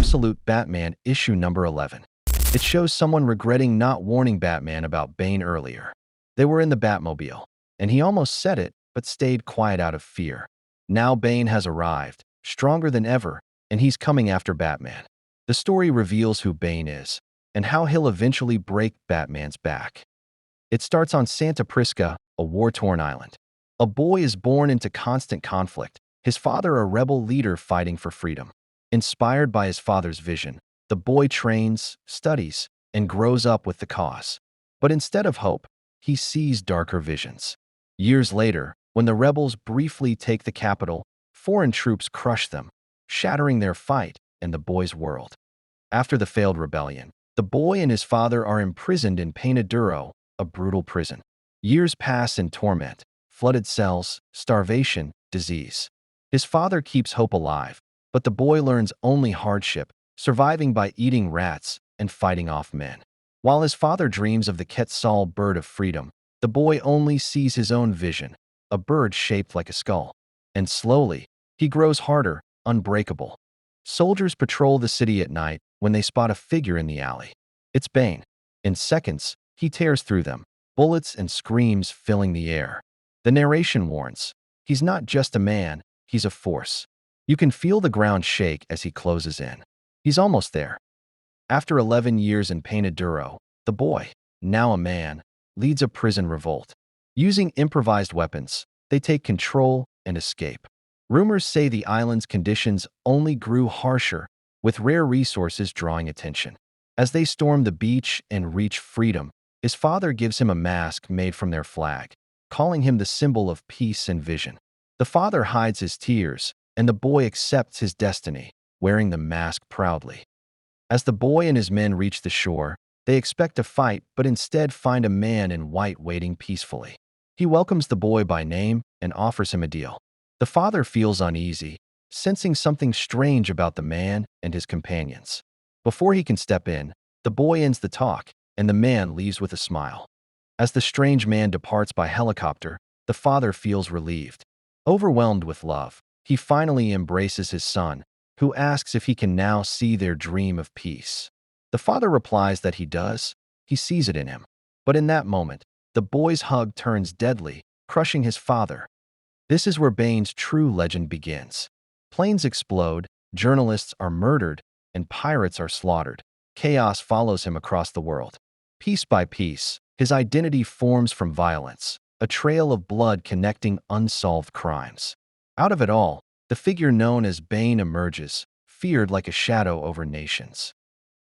Absolute Batman issue number 11. It shows someone regretting not warning Batman about Bane earlier. They were in the Batmobile, and he almost said it, but stayed quiet out of fear. Now Bane has arrived, stronger than ever, and he's coming after Batman. The story reveals who Bane is, and how he'll eventually break Batman's back. It starts on Santa Prisca, a war-torn island. A boy is born into constant conflict, his father a rebel leader fighting for freedom. Inspired by his father's vision, the boy trains, studies, and grows up with the cause. But instead of hope, he sees darker visions. Years later, when the rebels briefly take the capital, foreign troops crush them, shattering their fight and the boy's world. After the failed rebellion, the boy and his father are imprisoned in Bane, a brutal prison. Years pass in torment, flooded cells, starvation, disease. His father keeps hope alive, but the boy learns only hardship, surviving by eating rats and fighting off men. While his father dreams of the Quetzal bird of freedom, the boy only sees his own vision, a bird shaped like a skull. And slowly, he grows harder, unbreakable. Soldiers patrol the city at night when they spot a figure in the alley. It's Bane. In seconds, he tears through them, bullets and screams filling the air. The narration warns, he's not just a man, he's a force. You can feel the ground shake as he closes in. He's almost there. After 11 years in Bane, the boy, now a man, leads a prison revolt. Using improvised weapons, they take control and escape. Rumors say the island's conditions only grew harsher, with rare resources drawing attention. As they storm the beach and reach freedom, his father gives him a mask made from their flag, calling him the symbol of peace and vision. The father hides his tears, and the boy accepts his destiny, wearing the mask proudly. As the boy and his men reach the shore, they expect a fight but instead find a man in white waiting peacefully. He welcomes the boy by name and offers him a deal. The father feels uneasy, sensing something strange about the man and his companions. Before he can step in, the boy ends the talk, and the man leaves with a smile. As the strange man departs by helicopter, the father feels relieved. Overwhelmed with love, he finally embraces his son, who asks if he can now see their dream of peace. The father replies that he does. He sees it in him. But in that moment, the boy's hug turns deadly, crushing his father. This is where Bane's true legend begins. Planes explode, journalists are murdered, and pirates are slaughtered. Chaos follows him across the world. Piece by piece, his identity forms from violence, a trail of blood connecting unsolved crimes. Out of it all, the figure known as Bane emerges, feared like a shadow over nations.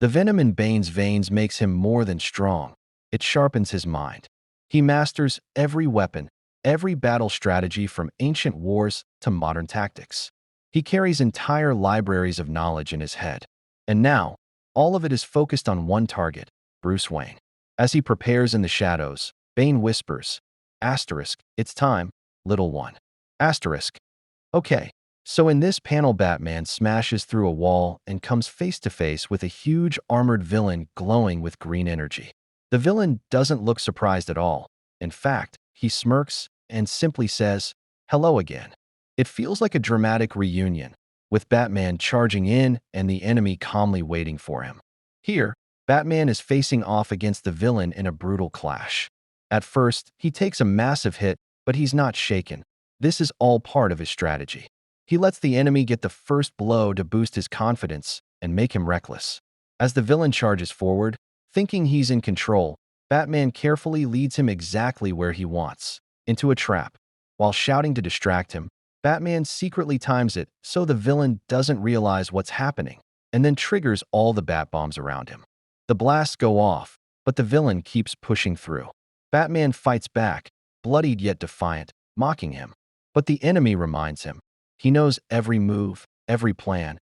The venom in Bane's veins makes him more than strong. It sharpens his mind. He masters every weapon, every battle strategy from ancient wars to modern tactics. He carries entire libraries of knowledge in his head. And now, all of it is focused on one target, Bruce Wayne. As he prepares in the shadows, Bane whispers, Asterisk, it's time, little one. Asterisk. Okay, so in this panel Batman smashes through a wall and comes face to face with a huge armored villain glowing with green energy. The villain doesn't look surprised at all. In fact, he smirks and simply says, hello again. It feels like a dramatic reunion, with Batman charging in and the enemy calmly waiting for him. Here, Batman is facing off against the villain in a brutal clash. At first, he takes a massive hit, but he's not shaken. This is all part of his strategy. He lets the enemy get the first blow to boost his confidence and make him reckless. As the villain charges forward, thinking he's in control, Batman carefully leads him exactly where he wants, into a trap. While shouting to distract him, Batman secretly times it so the villain doesn't realize what's happening, and then triggers all the bat bombs around him. The blasts go off, but the villain keeps pushing through. Batman fights back, bloodied yet defiant, mocking him. But the enemy reminds him. He knows every move, every plan,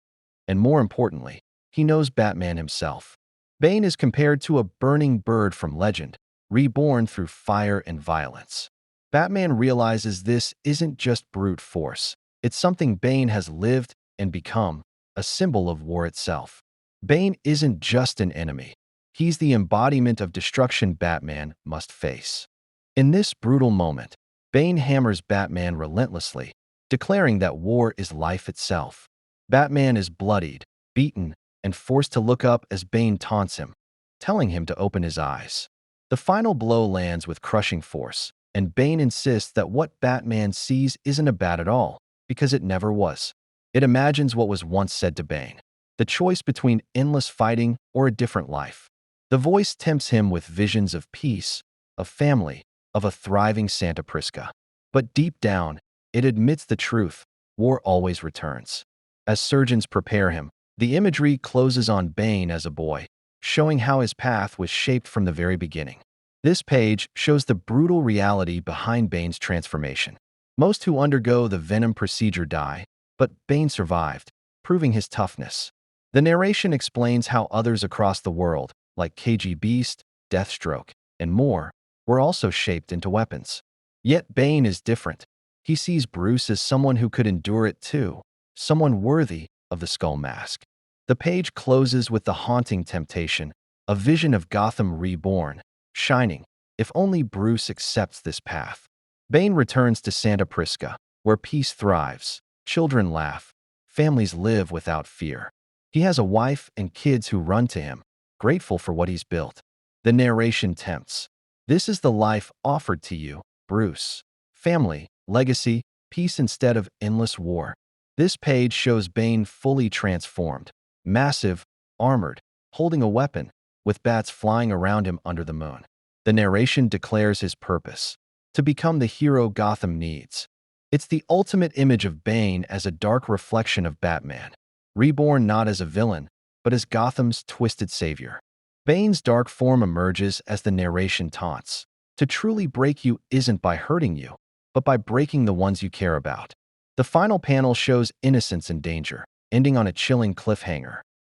and more importantly, he knows Batman himself. Bane is compared to a burning bird from legend, reborn through fire and violence. Batman realizes this isn't just brute force. It's something Bane has lived and become, a symbol of war itself. Bane isn't just an enemy. He's the embodiment of destruction Batman must face. In this brutal moment, Bane hammers Batman relentlessly, declaring that war is life itself. Batman is bloodied, beaten, and forced to look up as Bane taunts him, telling him to open his eyes. The final blow lands with crushing force, and Bane insists that what Batman sees isn't a bat at all, because it never was. It imagines what was once said to Bane, the choice between endless fighting or a different life. The voice tempts him with visions of peace, of family, of a thriving Santa Prisca. But deep down, it admits the truth: war always returns. As surgeons prepare him, the imagery closes on Bane as a boy, showing how his path was shaped from the very beginning. This page shows the brutal reality behind Bane's transformation. Most who undergo the Venom procedure die, but Bane survived, proving his toughness. The narration explains how others across the world, like KG Beast, Deathstroke, and more, were also shaped into weapons. Yet Bane is different. He sees Bruce as someone who could endure it too, someone worthy of the Skull Mask. The page closes with the haunting temptation, a vision of Gotham reborn, shining, if only Bruce accepts this path. Bane returns to Santa Prisca, where peace thrives, children laugh, families live without fear. He has a wife and kids who run to him, grateful for what he's built. The narration tempts. This is the life offered to you, Bruce. Family, legacy, peace instead of endless war. This page shows Bane fully transformed, massive, armored, holding a weapon, with bats flying around him under the moon. The narration declares his purpose: to become the hero Gotham needs. It's the ultimate image of Bane as a dark reflection of Batman, reborn not as a villain, but as Gotham's twisted savior. Bane's dark form emerges as the narration taunts: to truly break you isn't by hurting you, but by breaking the ones you care about. The final panel shows innocence and danger, ending on a chilling cliffhanger.